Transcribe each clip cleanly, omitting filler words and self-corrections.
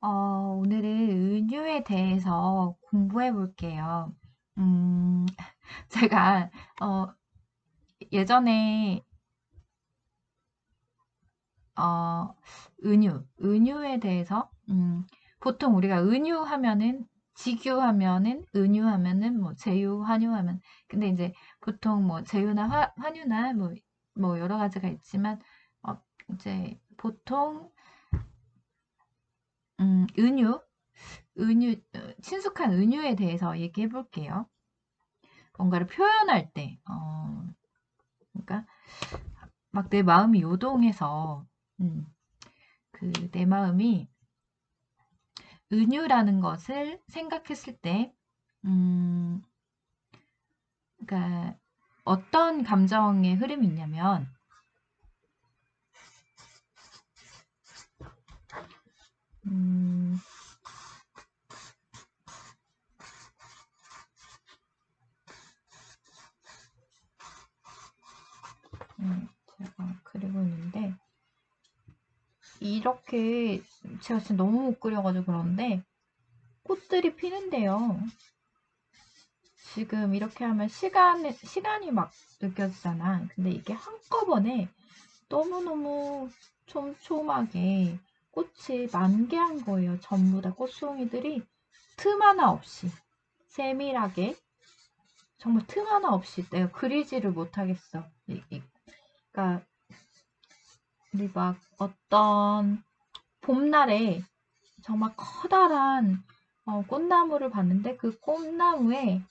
오늘은 은유에 대해서 공부해 볼게요. 음, 제가, 예전에, 어, 은유에 대해서, 보통 우리가 은유 하면은, 직유 하면은, 은유 하면은, 뭐, 제유, 환유 하면, 근데 이제 보통 뭐, 제유나 환유나 뭐, 여러 가지가 있지만, 이제 보통, 친숙한 은유에 대해서 얘기해 볼게요. 뭔가를 표현할 때, 그러니까 막 내 마음이 요동해서, 내 마음이 은유라는 것을 생각했을 때, 음, 그러니까 어떤 감정의 흐름이 있냐면, 음, 제가 그리고 있는데, 이렇게 제가 진짜 너무 못 그려가지고 그런데, 꽃들이 피는데요. 지금 이렇게 하면 시간이 막 느껴지잖아. 근데 이게 한꺼번에 너무너무 촘촘하게 꽃이 만개한 거예요. 전부 다 꽃송이들이 틈 하나 없이 세밀하게 정말 틈 하나 없이 내가 그리지를 못하겠어. 그러니까 우리 막 어떤 봄날에 정말 커다란 꽃나무를 봤는데 그 꽃나무에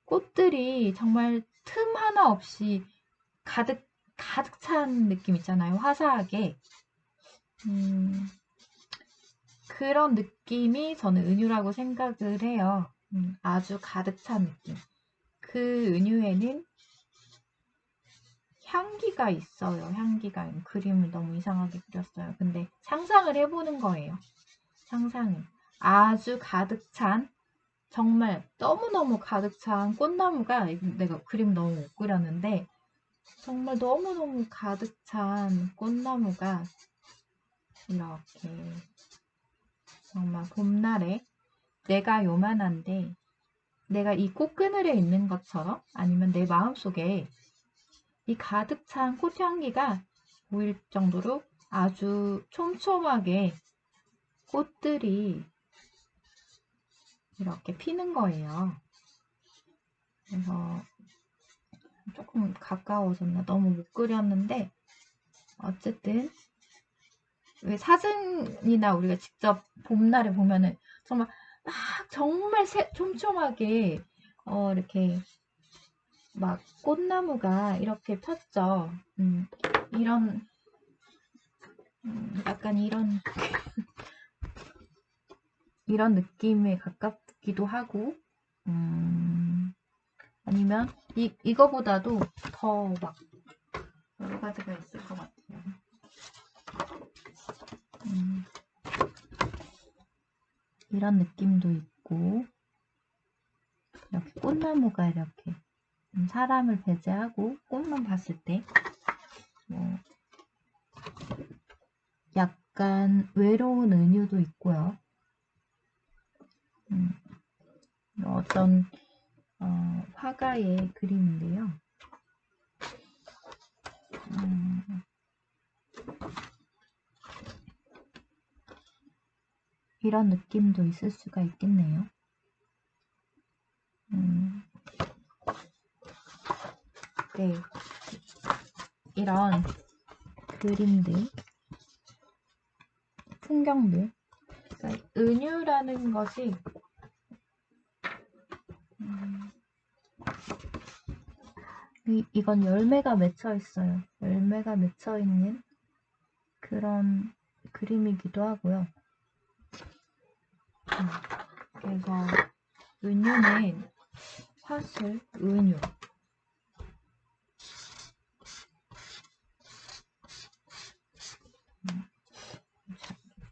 꽃들이 정말 틈 하나 없이 가득 가득 찬 느낌 있잖아요. 화사하게. 음, 그런 느낌이 저는 은유라고 생각을 해요. 아주 가득 찬 느낌. 그 은유에는 향기가 있어요. 향기가. 그림을 너무 이상하게 그렸어요. 근데 상상을 해보는 거예요. 상상을. 아주 가득 찬, 정말 너무너무 가득 찬 꽃나무가, 내가 그림 너무 못 그렸는데, 정말 너무너무 가득 찬 꽃나무가 이렇게 정말 봄날에 내가 요만한데 내가 이 꽃그늘에 있는 것처럼 아니면 내 마음속에 이 가득 찬 꽃향기가 보일 정도로 아주 촘촘하게 꽃들이 이렇게 피는 거예요. 그래서 조금 가까워졌나 너무 못 그렸는데 어쨌든 왜 사진이나 우리가 직접 봄날에 보면은 정말 막 정말 촘촘하게 이렇게 막 꽃나무가 이렇게 폈죠. 이런 약간 이런 느낌에 가깝기도 하고 아니면 이거보다도 더 막 여러 가지가 있을 것 같아요. 이런 느낌도 있고 이렇게 꽃나무가 이렇게 사람을 배제하고 꽃만 봤을 때 뭐 약간 외로운 은유도 있고요. 어떤 화가의 그림인데요. 이런 느낌도 있을 수가 있겠네요. 네, 이런 그림들, 풍경들. 그러니까 은유라는 것이 이건 열매가 맺혀 있어요. 열매가 맺혀 있는 그런 그림이기도 하고요. 그래서 은유는 사실 은유.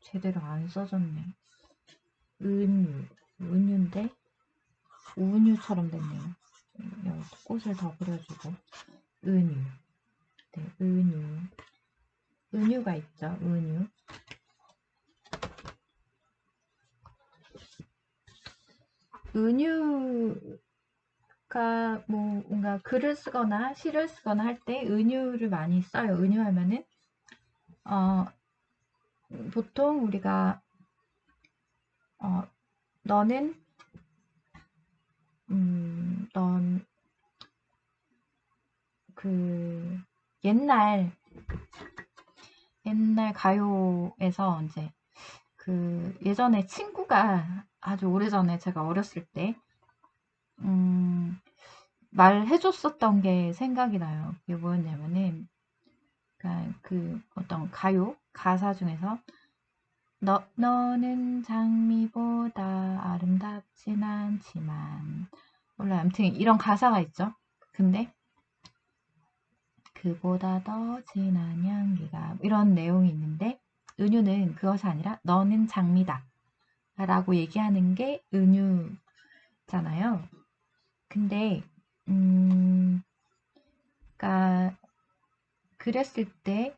제대로 안 써졌네. 은유인데 우유처럼 됐네요. 꽃을 더 그려주고 은유. 네, 은유가 있죠. 은유. 은유가 뭐 뭔가 글을 쓰거나 시를 쓰거나 할 때 은유를 많이 써요. 은유하면은 보통 우리가 너는 넌 그 옛날 가요에서 이제 그 예전에 친구가 아주 오래전에 제가 어렸을 때 말해줬었던 게 생각이 나요. 그게 뭐였냐면은 그러니까 그 어떤 가요 가사 중에서 너는 장미보다 아름답진 않지만 몰라 아무튼 이런 가사가 있죠. 근데 그보다 더 진한 향기가 이런 내용이 있는데 은유는 그것이 아니라 너는 장미다 라고 얘기하는 게 은유잖아요. 근데 그러니까 그랬을 때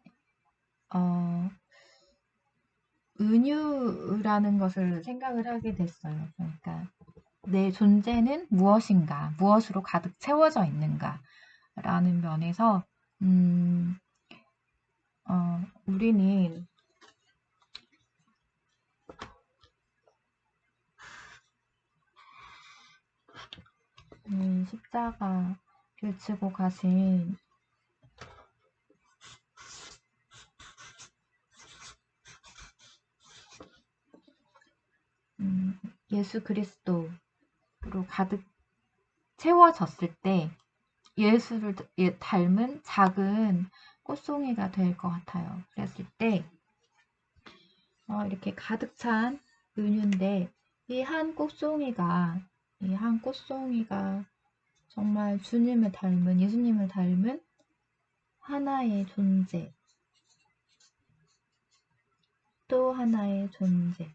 은유라는 것을 생각을 하게 됐어요. 그러니까 내 존재는 무엇인가, 무엇으로 가득 채워져 있는가 라는 면에서 우리는 십자가를 지고 가신 예수 그리스도로 가득 채워졌을 때 예수를 닮은 작은 꽃송이가 될 것 같아요. 그랬을 때 이렇게 가득 찬 은유인데 이 한 꽃송이가 정말 주님을 닮은 예수님을 닮은 하나의 존재 또 하나의 존재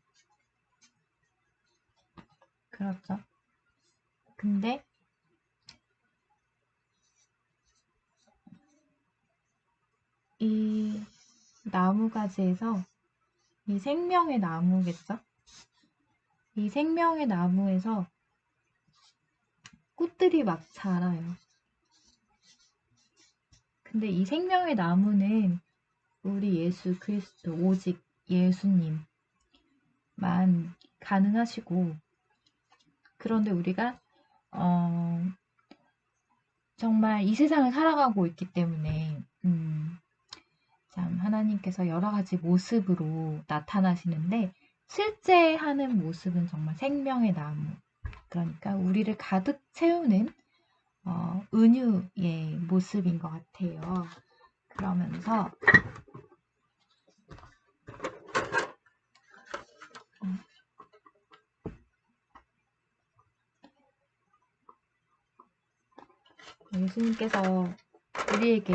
그렇죠. 근데 이 나무가지에서 이 생명의 나무겠죠? 이 생명의 나무에서 꽃들이 막 자라요. 근데 이 생명의 나무는 우리 예수 그리스도 오직 예수님만 가능하시고 그런데 우리가 정말 이 세상을 살아가고 있기 때문에 참 하나님께서 여러 가지 모습으로 나타나시는데 실제 하는 모습은 정말 생명의 나무 그러니까 우리를 가득 채우는 은유의 모습인 것 같아요. 그러면서 예수님께서 우리에게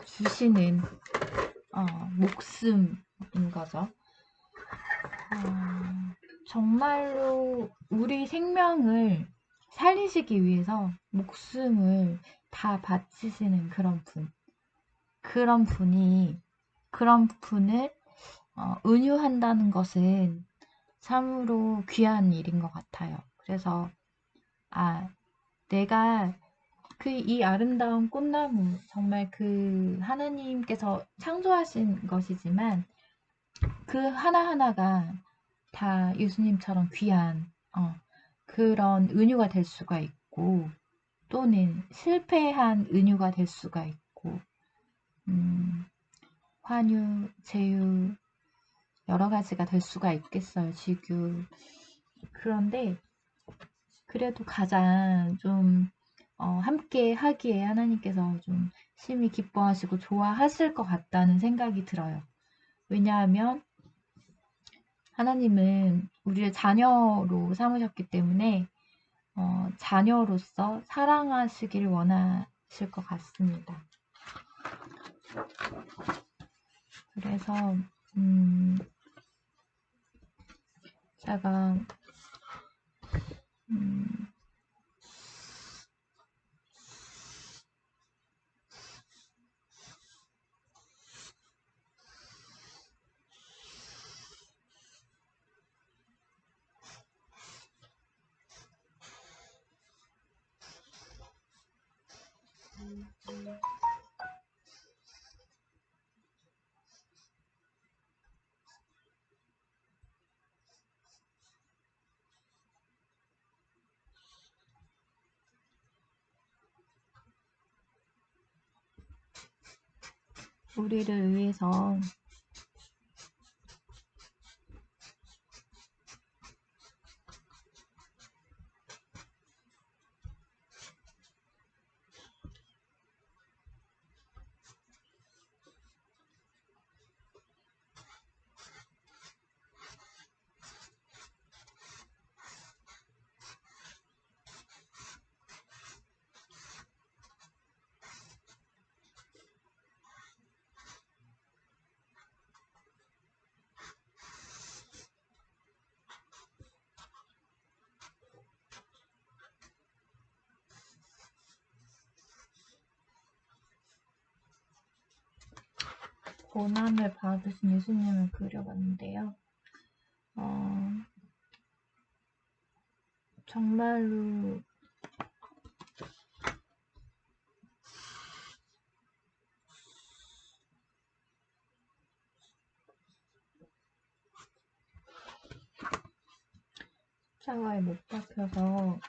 주시는 목숨인 거죠. 정말로 우리 생명을 살리시기 위해서 목숨을 다 바치시는 그런 분을 은유한다는 것은 참으로 귀한 일인 것 같아요. 그래서 내가 이 아름다운 꽃나무 정말 그 하나님께서 창조하신 것이지만 그 하나하나가 다 예수님처럼 귀한 그런 은유가 될 수가 있고 또는 실패한 은유가 될 수가 있고 환유, 제유 여러 가지가 될 수가 있겠어요. 지규. 그런데 그래도 가장 좀 함께 하기에 하나님께서 좀 심히 기뻐하시고 좋아하실 것 같다는 생각이 들어요. 왜냐하면 하나님은 우리를 자녀로 삼으셨기 때문에 자녀로서 사랑하시길 원하실 것 같습니다. 그래서 제가 우리를 위해서 고난을 받으신 예수님을 그려봤는데요. 정말로 십자가에 못 박혀서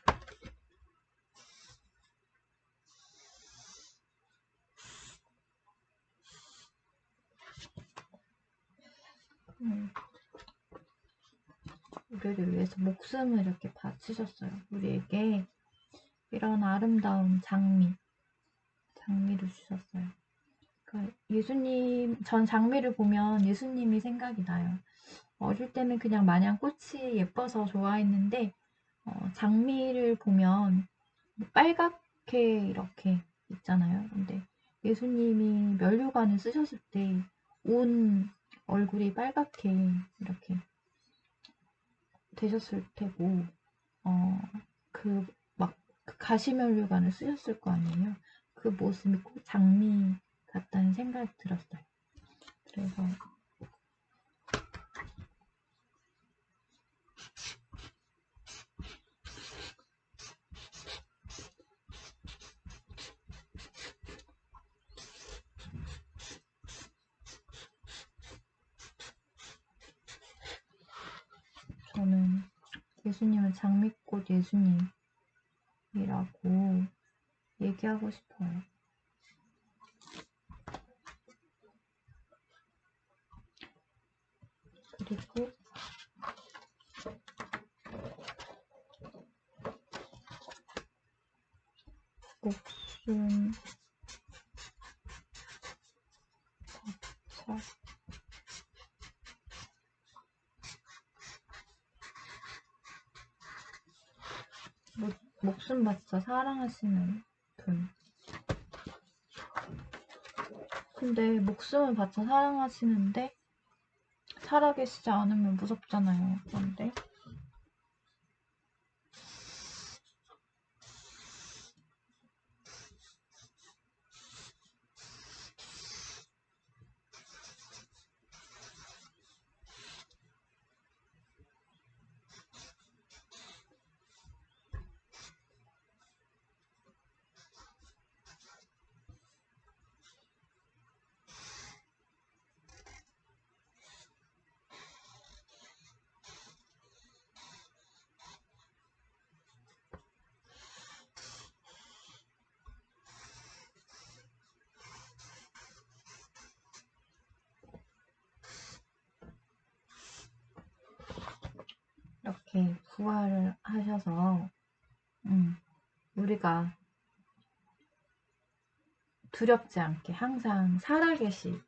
우리를 위해서 목숨을 이렇게 바치셨어요. 우리에게 이런 아름다운 장미를 주셨어요. 그러니까 전 장미를 보면 예수님이 생각이 나요. 어릴 때는 그냥 마냥 꽃이 예뻐서 좋아했는데 장미를 보면 빨갛게 이렇게 있잖아요. 근데 예수님이 면류관을 쓰셨을 때 온 얼굴이 빨갛게 이렇게 되셨을 테고 그 가시면류관을 쓰셨을 거 아니에요. 그 모습이 꼭 장미 같다는 생각이 들었어요. 그래서 저는 예수님은 장미꽃 예수님이라고 얘기하고 싶어요. 그리고 목숨 바쳐 목숨 바쳐 사랑하시는 분. 근데 목숨을 바쳐 사랑하시는데 살아계시지 않으면 무섭잖아요. 그런데 이렇게 부활을 하셔서 우리가 두렵지 않게 항상 살아계시죠.